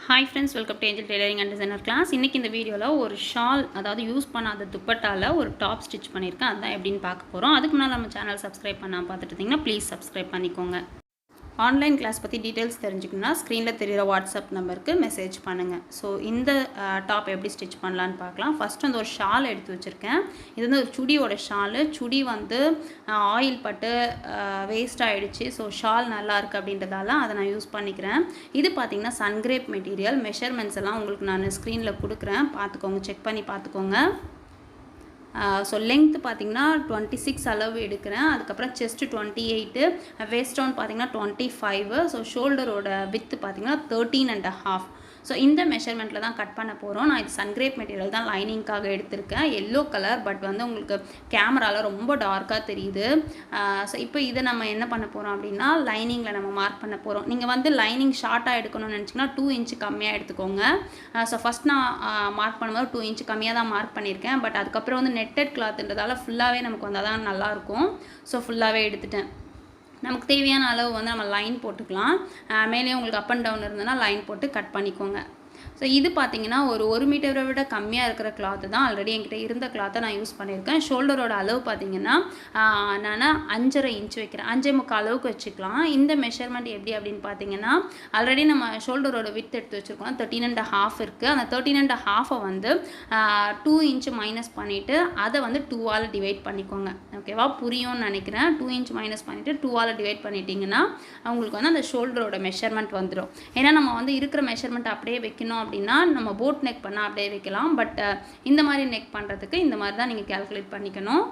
Hi friends, welcome to Angel Tailoring and Designer class. இன்னைக்கு இந்த வீடியோல ஒரு ஷால் அதாவது யூஸ் பண்ணாத துப்பட்டால ஒரு டாப் ஸ்டிட்ச் பண்ணிருக்கேன். அதான் எப்படின்னு பார்க்க போறோம். அதுக்கு முன்னாடி நம்ம சேனல் சப்ஸ்கிரைப் பண்ணாம பார்த்துட்டு இருந்தீங்கன்னா ப்ளீஸ் சப்ஸ்கிரைப் பண்ணிக்கோங்க. ஆன்லைன் கிளாஸ் பற்றி டீட்டெயில்ஸ் தெரிஞ்சுக்கணும்னா ஸ்க்ரீனில் தெரிகிற வாட்ஸ்அப் நம்பருக்கு மெசேஜ் பண்ணுங்கள். ஸோ இந்த டாப் எப்படி ஸ்டிச் பண்ணலான்னு பார்க்கலாம். ஃபஸ்ட்டு வந்து ஒரு ஷால் எடுத்து வச்சுருக்கேன். இது வந்து ஒரு சுடியோட ஷாலு. சுடி வந்து ஆயில் பட்டு வேஸ்ட் ஆகிடுச்சு. ஸோ ஷால் நல்லா இருக்குது அப்படின்றதால அதை நான் யூஸ் பண்ணிக்கிறேன். இது பார்த்திங்கன்னா சன்கிரேப் மெட்டீரியல். மெஷர்மெண்ட்ஸ் எல்லாம் உங்களுக்கு நான் ஸ்க்ரீனில் கொடுக்குறேன், பார்த்துக்கோங்க, செக் பண்ணி பார்த்துக்கோங்க. ஸோ லென்த்து பார்த்திங்கன்னா 26 அளவு எடுக்கிறேன். அதுக்கப்புறம் செஸ்ட்டு 28, வேஸ்ட் டவுன் பார்த்திங்கன்னா 25. ஸோ ஷோல்டரோட வித்து பார்த்திங்கன்னா 13.5. ஸோ இந்த மெஷர்மெண்ட்டில் தான் கட் பண்ண போகிறோம். நான் இது சன்கிரேப் மெட்டீரியல் தான் லைனிங்காக எடுத்திருக்கேன். எல்லோ கலர், பட் வந்து உங்களுக்கு கேமராவில் ரொம்ப டார்க்காக தெரியுது. ஸோ இப்போ இதை நம்ம என்ன பண்ண போகிறோம் அப்படின்னா லைனிங்கில் நம்ம மார்க் பண்ண போகிறோம். நீங்கள் வந்து லைனிங் ஷார்ட்டாக எடுக்கணும்னு நினச்சிங்கன்னா 2 இன்ச்சு கம்மியாக எடுத்துக்கோங்க. ஸோ ஃபஸ்ட் நான் மார்க் பண்ணும்போது 2 இன்ச்சு கம்மியாக தான் மார்க் பண்ணியிருக்கேன். பட் அதுக்கப்புறம் வந்து நெட்டட் கிளாத்ன்றதால ஃபுல்லாகவே நமக்கு வந்தால் தான் நல்லாயிருக்கும். ஸோ ஃபுல்லாகவே எடுத்துட்டேன். நமக்கு தேவையான அளவு வந்து நம்ம லைன் போட்டுக்கலாம். மேலே உங்களுக்கு அப் அண்ட் டவுன் இருந்ததுன்னா லைன் போட்டு கட் பண்ணிக்கோங்க. ஸோ இது பார்த்திங்கன்னா ஒரு மீட்டரை விட கம்மியாக இருக்கிற கிளாத்து தான். ஆல்ரெடி என்கிட்ட இருந்த கிளாத்தை நான் யூஸ் பண்ணியிருக்கேன். ஷோல்டரோட அளவு பார்த்திங்கன்னா நான் 5.5 இன்ச் வைக்கிறேன். 5.25 அளவுக்கு வச்சுக்கலாம். இந்த மெஷர்மெண்ட் எப்படி அப்படின்னு பார்த்தீங்கன்னா ஆல்ரெடி நம்ம ஷோல்டரோட வித் எடுத்து வச்சுருக்கோம். 13.5 இருக்குது. அந்த 13.5 வந்து 2 இன்ச்சு மைனஸ் பண்ணிவிட்டு அதை வந்து 2ஆல் டிவைட் பண்ணிக்கோங்க. ஓகேவா, புரியும்னு நினைக்கிறேன். 2 இன்ச் மைனஸ் பண்ணிவிட்டு 2ஆல் டிவைட் பண்ணிட்டீங்கன்னா அவங்களுக்கு வந்து அந்த ஷோல்டரோட மெஷர்மெண்ட் வந்துடும். ஏன்னா நம்ம வந்து இருக்கிற மெஷர்மெண்ட் அப்படியே வைக்கணும் அப்படின்னா நம்ம போட் நெக் பண்ணால் அப்படியே வைக்கலாம். பட் இந்த மாதிரி நெக் பண்ணுறதுக்கு இந்த மாதிரி தான் நீங்கள் கேல்குலேட் பண்ணிக்கணும்.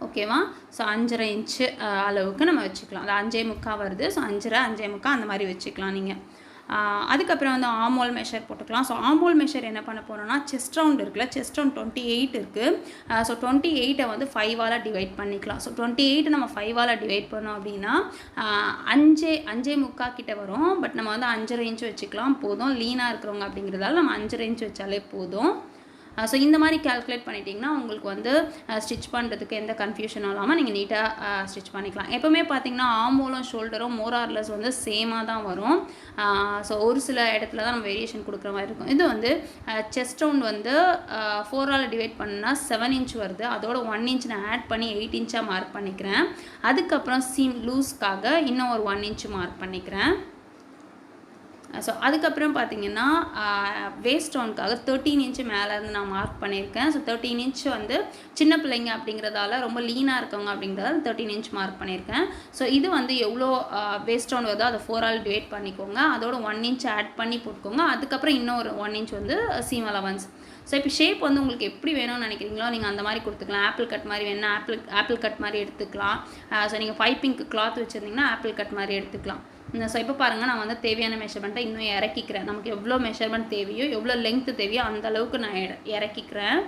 ஓகேவா, ஸோ 5.5 இன்ச்சு அளவுக்கு நம்ம வச்சுக்கலாம். அது 5.25 வருது. ஸோ 5.5 அந்த மாதிரி வச்சுக்கலாம் நீங்கள். அதுக்கப்புறம் வந்து ஆமோல் மெஷர் போட்டுக்கலாம். ஸோ ஆமோல் மெஷர் என்ன பண்ண போகிறோம்னா செஸ்ட் ரவுண்ட் இருக்குல்ல, செஸ்ட் ரவுண்ட் 28 இருக்குது. ஸோ 28 வந்து 5ஆல் டிவைட் பண்ணிக்கலாம். ஸோ 28 நம்ம 5ஆல் டிவைட் பண்ணோம் அப்படின்னா 5.25 கிட்ட வரும். பட் நம்ம வந்து 5.5 இன்ச் வச்சுக்கலாம் போதும். லீனாக இருக்கிறவங்க அப்படிங்கிறதால நம்ம 5.5 இன்ச் வச்சாலே போதும். ஸோ இந்த மாதிரி கேல்குலேட் பண்ணிட்டிங்கன்னா உங்களுக்கு வந்து ஸ்டிச் பண்ணுறதுக்கு எந்த கன்ஃபியூஷனும் இல்லாமல் நீங்கள் நீட்டாக ஸ்டிச் பண்ணிக்கலாம். எப்போவுமே பார்த்திங்கன்னா ஆமோலும் ஷோல்டரும் மோரார்லெஸ் வந்து சேமாக தான் வரும். ஸோ ஒரு சில இடத்துல தான் நம்ம வேரியேஷன் கொடுக்குற மாதிரி இருக்கும். இது வந்து செஸ்ட் ரவுண்ட் வந்து 4ஆல் டிவைட் பண்ணால் 7 இன்ச் வருது. அதோட 1 இன்ச் நான் ஆட் பண்ணி 8 இன்ச்சாக மார்க் பண்ணிக்கிறேன். அதுக்கப்புறம் சீம் லூஸ்க்காக இன்னும் ஒரு 1 இன்ச் மார்க் பண்ணிக்கிறேன். ஸோ அதுக்கப்புறம் பார்த்திங்கன்னா வேஸ்ட் டவுனுக்காக 13 இன்ச்சு மேலேருந்து நான் மார்க் பண்ணியிருக்கேன். ஸோ 13 இன்ச் வந்து சின்ன பிள்ளைங்க அப்படிங்கிறதால ரொம்ப லீனாக இருக்கவங்க அப்படிங்கிறதால 13 இன்ச் மார்க் பண்ணியிருக்கேன். ஸோ இது வந்து எவ்வளோ வேஸ்ட் டவுன் வருதோ அதை 4ஆல் டிவைட் பண்ணிக்கோங்க. அதோட 1 இன்ச் ஆட் பண்ணி போட்டுக்கோங்க. அதுக்கப்புறம் இன்னொரு 1 இன்ச் வந்து சீம் அலவன்ஸ். ஸோ இப்போ ஷேப் வந்து உங்களுக்கு எப்படி வேணும்னு நினைக்கிறீங்களோ நீங்கள் அந்த மாதிரி கொடுத்துக்கலாம். ஆப்பிள் கட் மாதிரி வேணுன்னா ஆப்பிள் கட் மாதிரி எடுத்துக்கலாம். ஸோ நீங்கள் பைப்பிங்க்கு கிளாத் வச்சுருந்தீங்கன்னா ஆப்பிள் கட் மாதிரி எடுத்துக்கலாம். ஸோ இப்போ பாருங்கள், நான் வந்து தேவையான மெஷர்மெண்ட்டை இன்னும் இறக்கிக்கிறேன். நமக்கு எவ்வளோ மெஷர்மெண்ட் தேவையோ எவ்வளோ லெங்க்த்து தேவையோ அந்த அளவுக்கு நான் இறக்கிக்கிறேன்.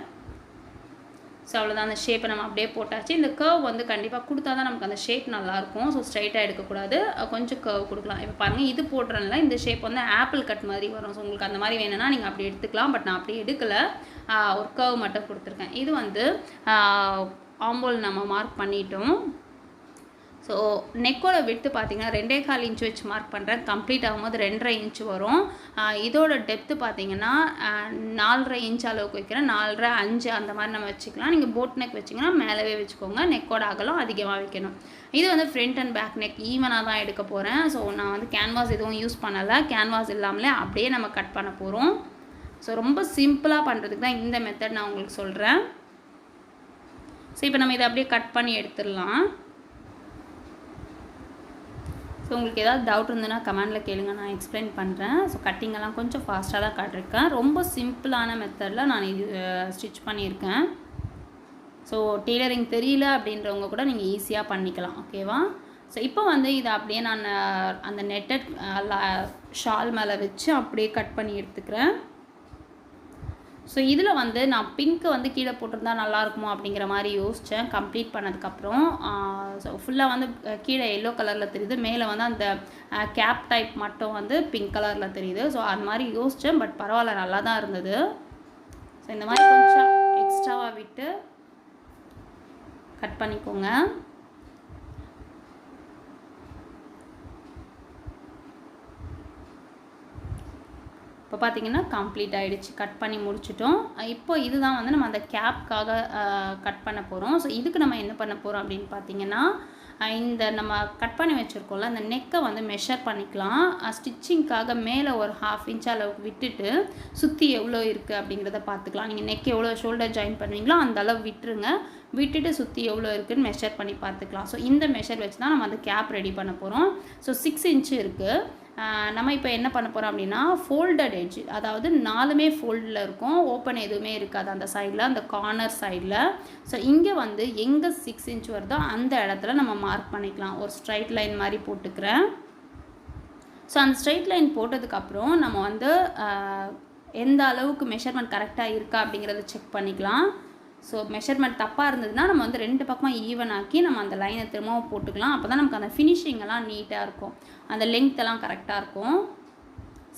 ஸோ அவ்வளோதான், அந்த ஷேப்பை நம்ம அப்படியே போட்டாச்சு. இந்த கர்வ் வந்து கண்டிப்பாக கொடுத்தா தான் நமக்கு அந்த ஷேப் நல்லாயிருக்கும். ஸோ ஸ்ட்ரைட்டாக எடுக்கக்கூடாது, கொஞ்சம் கர்வ் கொடுக்கலாம். இப்போ பாருங்கள், இது போடுறேன்ல, இந்த ஷேப் வந்து ஆப்பிள் கட் மாதிரி வரும். ஸோ உங்களுக்கு அந்த மாதிரி வேணும்னா நீங்கள் அப்படி எடுத்துக்கலாம். பட் நான் அப்படி எடுக்கலை, ஒரு கர்வ் மட்டும் கொடுத்துருக்கேன். இது வந்து ஆம்போல் நம்ம மார்க் பண்ணிட்டோம். ஸோ நெக்கோட விட்டு பார்த்திங்கன்னா 2.25 இன்ச் வச்சு மார்க் பண்ணுறேன். கம்ப்ளீட் ஆகும்போது 2.5 இன்ச் வரும். இதோட டெப்த்து பார்த்திங்கன்னா 4.5 இன்ச் அளவுக்கு வைக்கிறேன். 4.5, 5 அந்த மாதிரி நம்ம வச்சுக்கலாம். நீங்கள் போட் நெக் வச்சிங்கன்னா மேலவே வச்சுக்கோங்க. நெக்கோட அகலம் அதிகமாக வைக்கணும். இது வந்து ஃப்ரண்ட் அண்ட் பேக் நெக் ஈவனாக தான் எடுக்க போகிறேன். ஸோ நான் வந்து கேன்வாஸ் எதுவும் யூஸ் பண்ணலை. கேன்வாஸ் இல்லாமலே அப்படியே நம்ம கட் பண்ண போகிறோம். ஸோ ரொம்ப சிம்பிளாக பண்ணுறதுக்கு தான் இந்த மெத்தட் நான் உங்களுக்கு சொல்கிறேன். ஸோ இப்போ நம்ம இதை அப்படியே கட் பண்ணி எடுத்துடலாம். ஸோ உங்களுக்கு ஏதாவது டவுட் இருந்ததுன்னா கமெண்டில் கேளுங்க, நான் எக்ஸ்பிளைன் பண்ணுறேன். ஸோ கட்டிங்கெல்லாம் கொஞ்சம் ஃபாஸ்ட்டாக தான் காட்டிருக்கேன். ரொம்ப சிம்பிளான மெத்தடில் நான் இது ஸ்டிச் பண்ணியிருக்கேன். ஸோ டெய்லரிங் தெரியல அப்படின்றவங்க கூட நீங்கள் ஈஸியாக பண்ணிக்கலாம். ஓகேவா, ஸோ இப்போ வந்து இதை அப்படியே நான் அந்த நெட்டட் ஷால் மேலே வச்சு அப்படியே கட் பண்ணி எடுத்துக்கிறேன். ஸோ இதில் வந்து நான் பிங்க்கு வந்து கீழே போட்டிருந்தா நல்லாயிருக்குமோ அப்படிங்கிற மாதிரி யோசித்தேன். கம்ப்ளீட் பண்ணதுக்கப்புறம் ஸோ ஃபுல்லாக வந்து கீழே எல்லோ கலரில் தெரியுது, மேலே வந்து அந்த கேப் டைப் மட்டும் வந்து பிங்க் கலரில் தெரியுது. ஸோ அது மாதிரி யோசித்தேன். பட் பரவாயில்ல, நல்லா தான் இருந்தது. ஸோ இந்த மாதிரி கொஞ்சம் எக்ஸ்ட்ராவாக விட்டு கட் பண்ணிக்கோங்க. இப்போ பார்த்தீங்கன்னா கம்ப்ளீட் ஆகிடுச்சு, கட் பண்ணி முடிச்சிட்டோம். இப்போ இதுதான் வந்து நம்ம அந்த கேப்காக கட் பண்ண போகிறோம். ஸோ இதுக்கு நம்ம என்ன பண்ண போகிறோம் அப்படின்னு பார்த்தீங்கன்னா, இந்த நம்ம கட் பண்ணி வச்சுருக்கோம்ல அந்த நெக்கை வந்து மெஷர் பண்ணிக்கலாம். ஸ்டிச்சிங்க்காக மேலே ஒரு 1/2 இன்ச் அளவுக்கு விட்டுட்டு சுற்றி எவ்வளோ இருக்குது அப்படிங்கிறத பார்த்துக்கலாம். நீங்கள் நெக் எவ்வளோ ஷோல்டர் ஜாயின் பண்ணுவீங்களோ அந்த அளவு விட்டுருங்க. விட்டுட்டு சுற்றி எவ்வளோ இருக்குதுன்னு மெஷர் பண்ணி பார்த்துக்கலாம். ஸோ இந்த மெஷர் வச்சு தான் நம்ம அந்த கேப் ரெடி பண்ண போகிறோம். ஸோ 6 இன்ச்சு இருக்குது. நம்ம இப்போ என்ன பண்ண போகிறோம் அப்படின்னா, ஃபோல்டட் எட்ஜ், அதாவது 4மே ஃபோல்டில் இருக்கும், ஓப்பன் எதுவுமே இருக்காது அந்த சைடில், அந்த கார்னர் சைடில். ஸோ இங்கே வந்து எங்கே 6 இன்ச் வருதோ அந்த இடத்துல நம்ம மார்க் பண்ணிக்கலாம். ஒரு ஸ்ட்ரைட் லைன் மாதிரி போட்டுக்கிறேன். ஸோ அந்த ஸ்ட்ரைட் லைன் போட்டதுக்கப்புறம் நம்ம வந்து எந்த அளவுக்கு மெஷர்மெண்ட் கரெக்டாக இருக்கா அப்படிங்கிறத செக் பண்ணிக்கலாம். ஸோ மெஷர்மெண்ட் தப்பாக இருந்ததுன்னா நம்ம வந்து 2 பக்கமாக ஈவன் ஆக்கி நம்ம அந்த லைனை திரும்பவும் போட்டுக்கலாம். அப்போ தான் நமக்கு அந்த ஃபினிஷிங்கெல்லாம் நீட்டாக இருக்கும், அந்த லெங்க்த்தெல்லாம் கரெக்டாக இருக்கும்.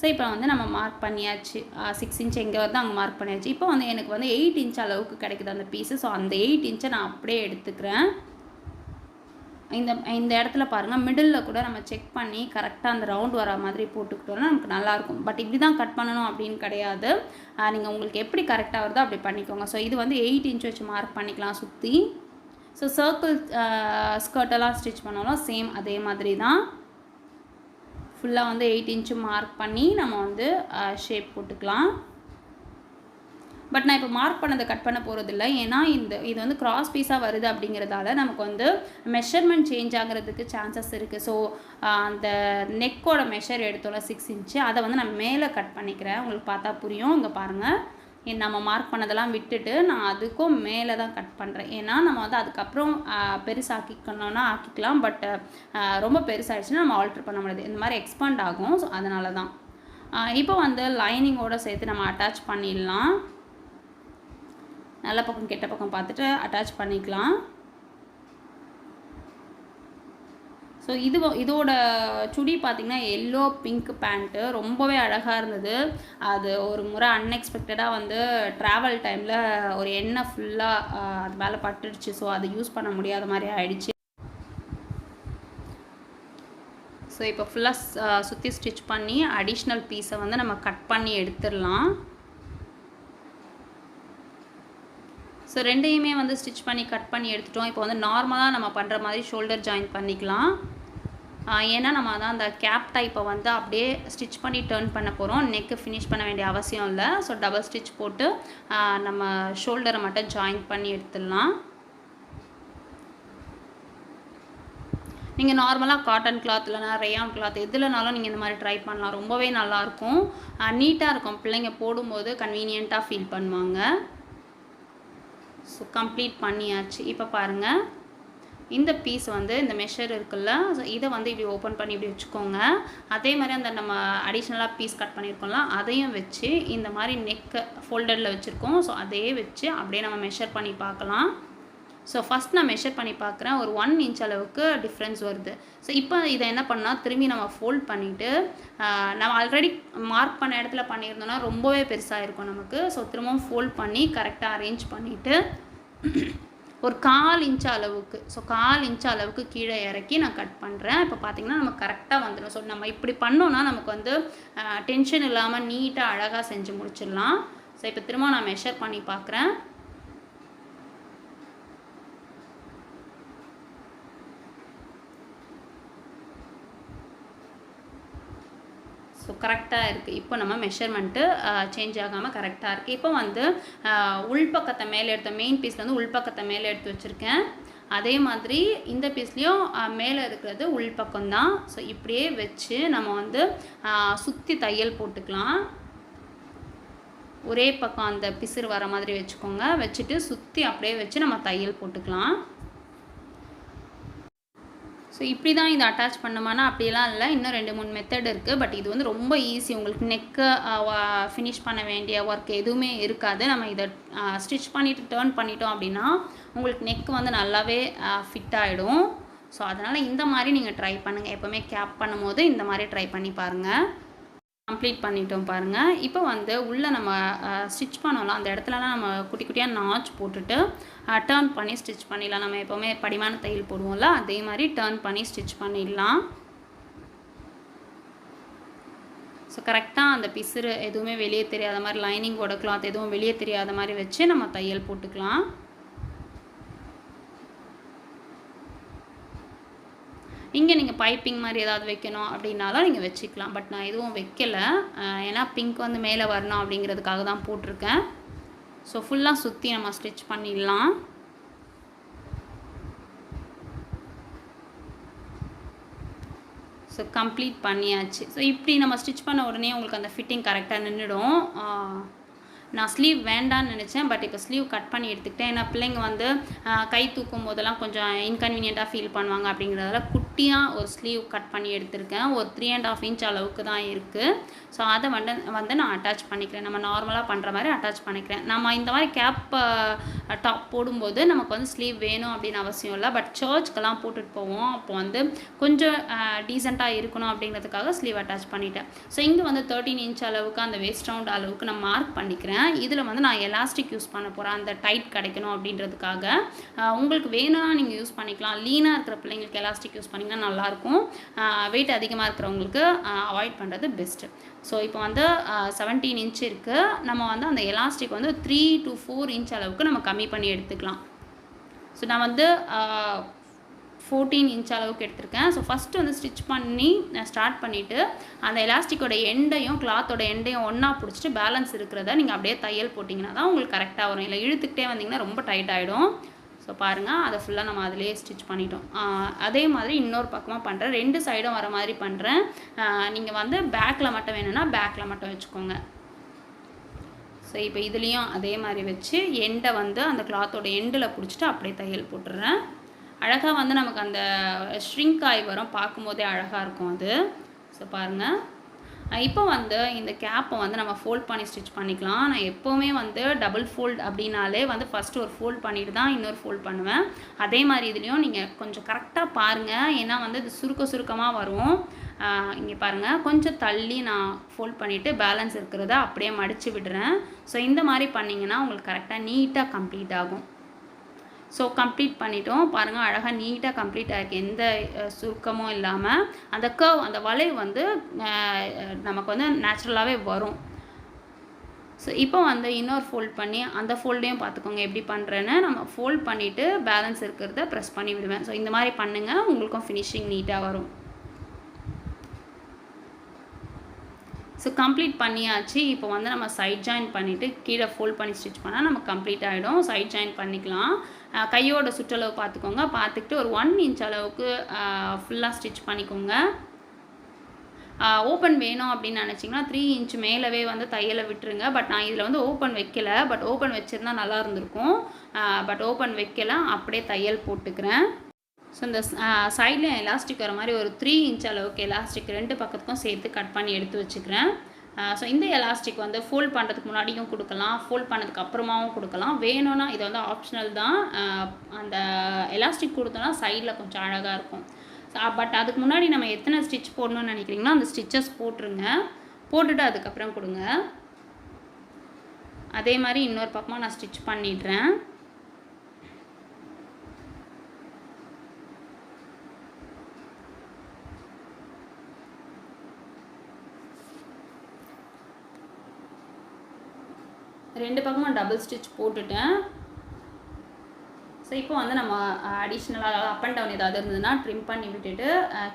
ஸோ இப்போ வந்து நம்ம மார்க் பண்ணியாச்சு. 6 இன்ச் எங்கே வருதோ அங்கே மார்க் பண்ணியாச்சு. இப்போ வந்து எனக்கு வந்து 8 இன்ச் அளவுக்கு கிடைக்குது அந்த பீஸு. ஸோ அந்த 8 இன்ச்சை நான் அப்படியே எடுத்துக்கிறேன். இந்த இடத்துல பாருங்கள், மிடில் கூட நம்ம செக் பண்ணி கரெக்டாக அந்த ரவுண்ட் வர மாதிரி போட்டுக்கிட்டோம்னா நமக்கு நல்லாயிருக்கும். பட் இப்படி தான் கட் பண்ணணும் அப்படின்னு கிடையாது. நீங்கள் உங்களுக்கு எப்படி கரெக்டாக வருதோ அப்படி பண்ணிக்கோங்க. ஸோ இது வந்து 8 இன்ச் வச்சு மார்க் பண்ணிக்கலாம் சுற்றி. ஸோ சர்க்கிள் ஸ்கர்ட்டெல்லாம் ஸ்டிச் பண்ணாலும் சேம் அதே மாதிரி தான். ஃபுல்லாக வந்து 8 இன்ச்சு மார்க் பண்ணி நம்ம வந்து ஷேப் போட்டுக்கலாம். பட் நான் இப்போ மார்க் பண்ணதை கட் பண்ண போகிறதில்ல. ஏன்னா இது வந்து கிராஸ் பீஸாக வருது அப்படிங்கிறதால நமக்கு வந்து மெஷர்மெண்ட் சேஞ்ச் ஆகிறதுக்கு சான்சஸ் இருக்குது. ஸோ அந்த நெக்கோட மெஷர் எடுத்தோம்ல 6 இன்ச்சு, அதை வந்து நான் மேலே கட் பண்ணிக்கிறேன். உங்களுக்கு பார்த்தா புரியும். இங்கே பாருங்கள், நம்ம மார்க் பண்ணதெல்லாம் விட்டுட்டு நான் அதுக்கும் மேலே தான் கட் பண்ணுறேன். ஏன்னா நம்ம வந்து அதுக்கப்புறம் பெருசாக்கிக்கணும்னா ஆக்கிக்கலாம். பட் ரொம்ப பெருசாகிடுச்சுன்னா நம்ம ஆல்ட்ரு பண்ண முடியாது, இந்த மாதிரி எக்ஸ்பாண்ட் ஆகும். ஸோ அதனால தான் இப்போ வந்து லைனிங்கோடு சேர்த்து நம்ம அட்டாச் பண்ணிடலாம். நல்ல பக்கம் கெட்ட பக்கம் பார்த்துட்டு அட்டாச் பண்ணிக்கலாம். ஸோ இதோட சுடி பார்த்திங்கன்னா எல்லோ பிங்க் பேண்ட்டு ரொம்பவே அழகாக இருந்தது. அது ஒரு முறை அன்எக்ஸ்பெக்டடாக வந்து ட்ராவல் டைமில் ஒரு எண்ணெய் ஃபுல்லாக அது மேலே பட்டுடுச்சு. ஸோ அது யூஸ் பண்ண முடியாத மாதிரி ஆயிடுச்சு. ஸோ இப்போ ஃபுல்லாக சுற்றி ஸ்டிச் பண்ணி அடிஷ்னல் பீஸை வந்து நம்ம கட் பண்ணி எடுத்துடலாம். ஸோ ரெண்டையுமே வந்து ஸ்டிச் பண்ணி கட் பண்ணி எடுத்துட்டோம். இப்போ வந்து நார்மலாக நம்ம பண்ணுற மாதிரி ஷோல்டர் ஜாயின் பண்ணிக்கலாம். ஏன்னா நம்ம தான் அந்த கேப் டைப்பை வந்து அப்படியே ஸ்டிச் பண்ணி டர்ன் பண்ண போகிறோம். நெக்கு ஃபினிஷ் பண்ண வேண்டிய அவசியம் இல்லை. ஸோ டபுள் ஸ்டிச் போட்டு நம்ம ஷோல்டரை மட்டும் ஜாயின் பண்ணி எடுத்துடலாம். நீங்கள் நார்மலாக காட்டன் கிளாத் இல்லைனா ரேயான் கிளாத் எதுலனாலும் நீங்கள் இந்த மாதிரி ட்ரை பண்ணலாம். ரொம்பவே நல்லாயிருக்கும், நீட்டாக இருக்கும். பிள்ளைங்க போடும்போது கன்வீனியண்ட்டாக ஃபீல் பண்ணுவாங்க. ஸோ கம்ப்ளீட் பண்ணியாச்சு. இப்போ பாருங்கள், இந்த பீஸ் வந்து இந்த மெஷர் இருக்குல்ல, ஸோ இதை வந்து இப்படி ஓப்பன் பண்ணி இப்படி வச்சுக்கோங்க. அதே மாதிரி அந்த நம்ம அடிஷ்னலாக பீஸ் கட் பண்ணியிருக்கோம்ல அதையும் வச்சு இந்த மாதிரி நெக்கை ஃபோல்டரில் வச்சுருக்கோம். ஸோ அதையே வச்சு அப்படியே நம்ம மெஷர் பண்ணி பார்க்கலாம். ஸோ ஃபஸ்ட் நான் மெஷர் பண்ணி பார்க்குறேன். ஒரு 1 இன்ச் அளவுக்கு டிஃப்ரென்ஸ் வருது. ஸோ இப்போ இதை என்ன பண்ணால் திரும்பி நம்ம ஃபோல்ட் பண்ணிவிட்டு நம்ம ஆல்ரெடி மார்க் பண்ண இடத்துல பண்ணியிருந்தோன்னா ரொம்பவே பெருசாக இருக்கும் நமக்கு. ஸோ திரும்பவும் ஃபோல்ட் பண்ணி கரெக்டாக அரேஞ்ச் பண்ணிவிட்டு ஒரு 1/4 இன்ச் அளவுக்கு, ஸோ 1/4 இன்ச் அளவுக்கு கீழே இறக்கி நான் கட் பண்ணுறேன். இப்போ பார்த்திங்கன்னா நம்ம கரெக்டாக வந்துடும். ஸோ நம்ம இப்படி பண்ணோன்னா நமக்கு வந்து டென்ஷன் இல்லாமல் நீட்டாக அழகாக செஞ்சு முடிச்சிடலாம். ஸோ இப்போ திரும்ப நான் மெஷர் பண்ணி பார்க்குறேன். ஸோ கரெக்டாக இருக்குது. இப்போ நம்ம மெஷர்மெண்ட்டு சேஞ்ச் ஆகாமல் கரெக்டாக இருக்குது. இப்போ வந்து உள்பக்கத்தை மேலே எடுத்த மெயின் பீஸ்லேருந்து உள்பக்கத்தை மேலே எடுத்து வச்சுருக்கேன். அதே மாதிரி இந்த பீஸ்லேயும் மேலே இருக்கிறது உள்பக்கம்தான். ஸோ இப்படியே வச்சு நம்ம வந்து சுற்றி தையல் போட்டுக்கலாம். ஒரே பக்கம் அந்த பிசுறு வர மாதிரி வச்சுக்கோங்க. வச்சுட்டு சுற்றி அப்படியே வச்சு நம்ம தையல் போட்டுக்கலாம். ஸோ இப்படி தான் இதை அட்டாச் பண்ணுமானா அப்படிலாம் இல்லை, இன்னும் 2-3 மெத்தட் இருக்குது. பட் இது வந்து ரொம்ப ஈஸி. உங்களுக்கு நெக்கை ஃபினிஷ் பண்ண வேண்டிய ஒர்க் எதுவுமே இருக்காது. நம்ம இதை ஸ்டிச் பண்ணிவிட்டு டர்ன் பண்ணிட்டோம் அப்படின்னா உங்களுக்கு நெக்கு வந்து நல்லாவே ஃபிட் ஆகிடும். ஸோ அதனால் இந்த மாதிரி நீங்கள் ட்ரை பண்ணுங்கள். எப்போவுமே கேப் பண்ணும்போது இந்த மாதிரி ட்ரை பண்ணி பாருங்கள். கம்ப்ளீட் பண்ணிட்டோம் பாருங்கள். இப்போ வந்து உள்ளே நம்ம ஸ்டிச் பண்ணலாம். அந்த இடத்துலலாம் நம்ம குட்டி குட்டியாக நாச் போட்டுட்டு டர்ன் பண்ணி ஸ்டிச் பண்ணிடலாம். நம்ம எப்போவுமே படிமான தையல் போடுவோம்ல அதே மாதிரி டர்ன் பண்ணி ஸ்டிச் பண்ணிடலாம். ஸோ ஸோ கரெக்டாக அந்த பிசுறு எதுவுமே வெளியே தெரியாத மாதிரி, லைனிங்கோட கிளாத் எதுவும் வெளியே தெரியாத மாதிரி வச்சு நம்ம தையல் போட்டுக்கலாம். இங்கே நீங்கள் பைப்பிங் மாதிரி ஏதாவது வைக்கணும் அப்படின்னாலும் நீங்கள் வச்சுக்கலாம். பட் நான் எதுவும் வைக்கலை, ஏன்னா பிங்க் வந்து மேலே வரணும் அப்படிங்கிறதுக்காக தான் போட்டிருக்கேன். ஸோ ஃபுல்லாக சுற்றி நம்ம ஸ்டிச் பண்ணிடலாம். ஸோ கம்ப்ளீட் பண்ணியாச்சு. ஸோ இப்படி நம்ம ஸ்டிச் பண்ண உடனே உங்களுக்கு அந்த ஃபிட்டிங் கரெக்டாக நின்றுடும். நான் ஸ்லீவ் வேண்டான்னு நினச்சேன், பட் இப்போ ஸ்லீவ் கட் பண்ணி எடுத்துக்கிட்டேன். ஏன்னா பிள்ளைங்க வந்து கை தூக்கும் போதெல்லாம் கொஞ்சம் இன்கன்வீனியண்ட்டாக ஃபீல் பண்ணுவாங்க அப்படிங்கிறதால குட்டியாக ஒரு ஸ்லீவ் கட் பண்ணி எடுத்திருக்கேன். ஒரு 3.5 இன்ச் அளவுக்கு தான் இருக்குது. ஸோ அதை வந்து நான் அட்டாச் பண்ணிக்கிறேன். நம்ம நார்மலாக பண்ணுற மாதிரி அட்டாச் பண்ணிக்கிறேன். நம்ம இந்த மாதிரி கேப் டாப் போடும்போது நமக்கு வந்து ஸ்லீவ் வேணும் அப்படின்னு அவசியம் இல்லை. பட் சர்ச்சுக்கெல்லாம் போட்டுட்டு போவோம், அப்போ வந்து கொஞ்சம் டீசெண்டாக இருக்கணும் அப்படிங்கிறதுக்காக ஸ்லீவ் அட்டாச் பண்ணிட்டேன். ஸோ இங்கே வந்து 13 இன்ச் அளவுக்கு அந்த வேஸ்ட் ரவுண்ட் அளவுக்கு நான் மார்க் பண்ணிக்கிறேன். இதில் வந்து நான் எலாஸ்டிக் யூஸ் பண்ண போகிறேன், அந்த டைட் கிடைக்கணும் அப்படின்றதுக்காக. உங்களுக்கு வேணும்னா நீங்கள் யூஸ் பண்ணிக்கலாம். லீனாக இருக்கிற பிள்ளைங்களுக்கு எலாஸ்டிக் யூஸ் பண்ணிங்கன்னா நல்லாயிருக்கும். வெயிட் அதிகமாக இருக்கிறவங்களுக்கு அவாய்ட் பண்ணுறது பெஸ்ட்டு. ஸோ இப்போ வந்து 17 இன்ச் இருக்குது. நம்ம வந்து அந்த எலாஸ்டிக் வந்து 3 to 4 இன்ச் அளவுக்கு நம்ம கம்மி பண்ணி எடுத்துக்கலாம். ஸோ நான் வந்து 14 இன்ச் அளவுக்கு எடுத்திருக்கேன். ஸோ ஃபஸ்ட்டு வந்து ஸ்டிச் பண்ணி ஸ்டார்ட் பண்ணிவிட்டு அந்த எலாஸ்டிக்கோட எண்டையும் கிளாத்தோட எண்டையும் ஒன்றா பிடிச்சிட்டு பேலன்ஸ் இருக்கிறத நீங்கள் அப்படியே தையல் போட்டிங்கன்னா தான் உங்களுக்கு கரெக்டாக வரும். இல்லை இழுத்துக்கிட்டே வந்திங்கன்னா ரொம்ப டைட் ஆகிடும். ஸோ பாருங்கள், அதை ஃபுல்லாக நம்ம அதிலே ஸ்டிச் பண்ணிட்டோம். அதே மாதிரி இன்னொரு பக்கமாக பண்ணுறேன். 2 சைடும் வர மாதிரி பண்ணுறேன். நீங்கள் வந்து பேக்கில் மட்டும் வேணும்னா பேக்கில் மட்டும் வச்சுக்கோங்க. ஸோ இப்போ இதுலேயும் அதே மாதிரி வச்சு எண்டை வந்து அந்த கிளாத்தோட எண்டில் பிடிச்சிட்டு அப்படியே தையல் போட்டுடுறேன். அழகாக வந்து நமக்கு அந்த ஷ்ரிங்க் ஆகி வரும், பார்க்கும்போதே அழகாக இருக்கும் அது. ஸோ பாருங்கள், இப்போ வந்து இந்த கேப்பை வந்து நம்ம ஃபோல்ட் பண்ணி ஸ்டிச் பண்ணிக்கலாம். நான் எப்போவுமே வந்து டபுள் ஃபோல்ட் அப்படின்னாலே வந்து ஃபஸ்ட்டு ஒரு ஃபோல்ட் பண்ணிட்டு தான் இன்னொரு ஃபோல்ட் பண்ணுவேன். அதே மாதிரி இதுலேயும் நீங்கள் கொஞ்சம் கரெக்டாக பாருங்கள், ஏன்னா வந்து இது சுருக்கமாக வரும். இங்கே பாருங்கள், கொஞ்சம் தள்ளி நான் ஃபோல்ட் பண்ணிவிட்டு பேலன்ஸ் இருக்கிறத அப்படியே மடித்து விடுறேன். ஸோ இந்த மாதிரி பண்ணிங்கன்னா உங்களுக்கு கரெக்டாக நீட்டாக கம்ப்ளீட் ஆகும். ஸோ கம்ப்ளீட் பண்ணிட்டோம். பாருங்கள், அழகாக நீட்டாக கம்ப்ளீட் ஆகிருக்கு, எந்த சுருக்கமும் இல்லாமல். அந்த கர்வ், அந்த வளைவு வந்து நமக்கு வந்து நேச்சுரலாகவே வரும். ஸோ இப்போ வந்து இன்னொரு ஃபோல்ட் பண்ணி அந்த ஃபோல்டையும் பார்த்துக்கோங்க எப்படி பண்ணுறேன்னு. நம்ம ஃபோல்ட் பண்ணிவிட்டு பேலன்ஸ் இருக்கிறத ப்ரெஸ் பண்ணி விடுவேன். ஸோ இந்த மாதிரி பண்ணுங்கள், உங்களுக்கும் ஃபினிஷிங் நீட்டாக வரும். ஸோ கம்ப்ளீட் பண்ணியாச்சு. இப்போ வந்து நம்ம சைட் ஜாயின் பண்ணிவிட்டு கீழே ஃபோல்ட் பண்ணி ஸ்டிச் பண்ணால் நம்ம கம்ப்ளீட் ஆகிடும். சைட் ஜாயின் பண்ணிக்கலாம். கையோட சுற்றளவு பார்த்துக்கோங்க. பார்த்துக்கிட்டு ஒரு 1 இன்ச் அளவுக்கு ஃபுல்லாக ஸ்டிச் பண்ணிக்கோங்க. ஓப்பன் வேணும் அப்படின்னு நினச்சிங்கன்னா 3 இன்ச் மேலவே வந்து தையலை விட்டுருங்க. பட் நான் இதில் வந்து ஓப்பன் வைக்கலை. பட் ஓப்பன் வச்சுருந்தா நல்லா இருந்திருக்கும். பட் ஓப்பன் வைக்கலை, அப்படியே தையல் போட்டுக்கிறேன். ஸோ இந்த சைடில் எலாஸ்டிக் வர மாதிரி ஒரு 3 இன்ச் அளவுக்கு எலாஸ்டிக் 2 பக்கத்துக்கும் சேர்த்து கட் பண்ணி எடுத்து வச்சுக்கிறேன். ஸோ இந்த எலாஸ்டிக் வந்து ஃபோல்ட் பண்ணுறதுக்கு முன்னாடியும் கொடுக்கலாம், ஃபோல்ட் பண்ணதுக்கு அப்புறமாவும் கொடுக்கலாம். வேணும்னா இது வந்து ஆப்ஷனல் தான். அந்த எலாஸ்டிக் கொடுத்தோன்னா சைடில் கொஞ்சம் அழகாக இருக்கும். பட் அதுக்கு முன்னாடி நம்ம எத்தனை ஸ்டிச் போடணும்னு நினைக்கிறீங்களோ அந்த ஸ்டிச்சஸ் போட்டுருங்க. போட்டுட்டு அதுக்கப்புறம் கொடுங்க. அதே மாதிரி இன்னொரு பக்கமாக நான் ஸ்டிச் பண்ணிடுறேன். ரெண்டு பக்கமும் டபுள் ஸ்டிச் போட்டுட்டேன். ஸோ இப்போ வந்து நம்ம அடிஷ்னலாக அப் அண்ட் டவுன் ஏதாவது இருந்ததுன்னா ட்ரிம் பண்ணி விட்டுட்டு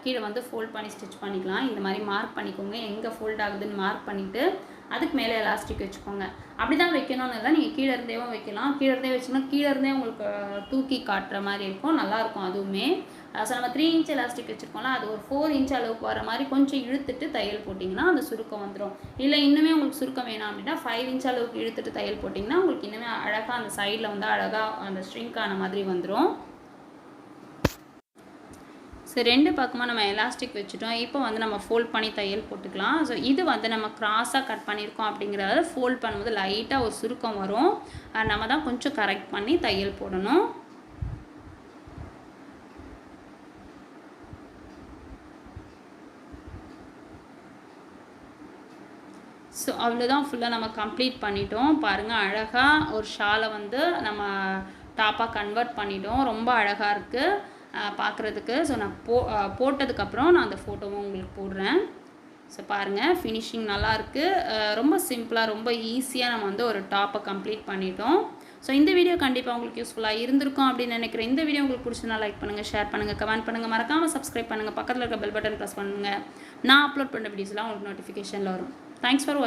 கீழே வந்து ஃபோல்ட் பண்ணி ஸ்டிச் பண்ணிக்கலாம். இந்த மாதிரி மார்க் பண்ணிக்கோங்க, எங்கே ஃபோல்ட் ஆகுதுன்னு மார்க் பண்ணிவிட்டு அதுக்கு மேலே எலாஸ்டிக் வச்சுக்கோங்க. அப்படி தான் வைக்கணும்னு இல்லை, நீங்கள் கீழே இருந்தேவும் வைக்கலாம். கீழே இருந்தே வச்சிங்கன்னா கீழே இருந்தே உங்களுக்கு தூக்கி காட்டுற மாதிரி இருக்கும், நல்லாயிருக்கும் அதுவுமே. ஸோ நம்ம 3 இன்ச் எலாஸ்டிக் வச்சுருக்கோம்ல, அது ஒரு 4 இன்ச் அளவுக்கு வர மாதிரி கொஞ்சம் இழுத்துட்டு தையல் போட்டிங்கன்னா அந்த சுருக்கம் வந்துடும். இல்லை இன்னுமே உங்களுக்கு சுருக்கம் வேணும் அப்படின்னா 5 இன்ச் அளவுக்கு இழுத்துட்டு தையல் போட்டிங்கன்னா உங்களுக்கு இன்னுமே அழகாக அந்த சைடில் வந்து அழகாக அந்த ஸ்ட்ரிங்க் ஆன மாதிரி வந்துடும். ஸோ 2 பக்கமாக நம்ம எலாஸ்டிக் வச்சுட்டோம். இப்போ வந்து நம்ம ஃபோல்ட் பண்ணி தையல் போட்டுக்கலாம். ஸோ இது வந்து நம்ம கிராஸாக கட் பண்ணியிருக்கோம் அப்படிங்கிறதால ஃபோல்ட் பண்ணும்போது லைட்டாக ஒரு சுருக்கம் வரும். நம்ம தான் கொஞ்சம் கரெக்ட் பண்ணி தையல் போடணும். ஸோ அவ்வளோதான், ஃபுல்லாக நம்ம கம்ப்ளீட் பண்ணிட்டோம். பாருங்கள், அழகாக ஒரு ஷாலை வந்து நம்ம டாப்பாக கன்வெர்ட் பண்ணிட்டோம். ரொம்ப அழகாக இருக்குது பார்க்குறதுக்கு. ஸோ நான் போட்டதுக்கப்புறம் நான் அந்த ஃபோட்டோவும் உங்களுக்கு போடுறேன். ஸோ பாருங்கள் ஃபினிஷிங் நல்லாயிருக்கு. ரொம்ப சிம்பிளாக ரொம்ப ஈஸியாக நம்ம வந்து ஒரு டாப்பை கம்ப்ளீட் பண்ணிட்டோம். ஸோ இந்த வீடியோ கண்டிப்பாக உங்களுக்கு யூஸ்ஃபுல்லாக இருந்திருக்கும் அப்படின்னு நினைக்கிறேன். இந்த வீடியோ உங்களுக்கு பிடிச்சதுனா லைக் பண்ணுங்கள், ஷேர் பண்ணுங்கள், கமெண்ட் பண்ணுங்கள், மறக்காமல் சப்ஸ்கிரைப் பண்ணுங்கள், பக்கத்தில் இருக்க பெல் பட்டன் ப்ரெஸ் பண்ணுங்கள். நான் அப்லோட் பண்ண வீடியோஸ்லாம் உங்களுக்கு நோட்டிஃபிகேஷனில் வரும். Thanks for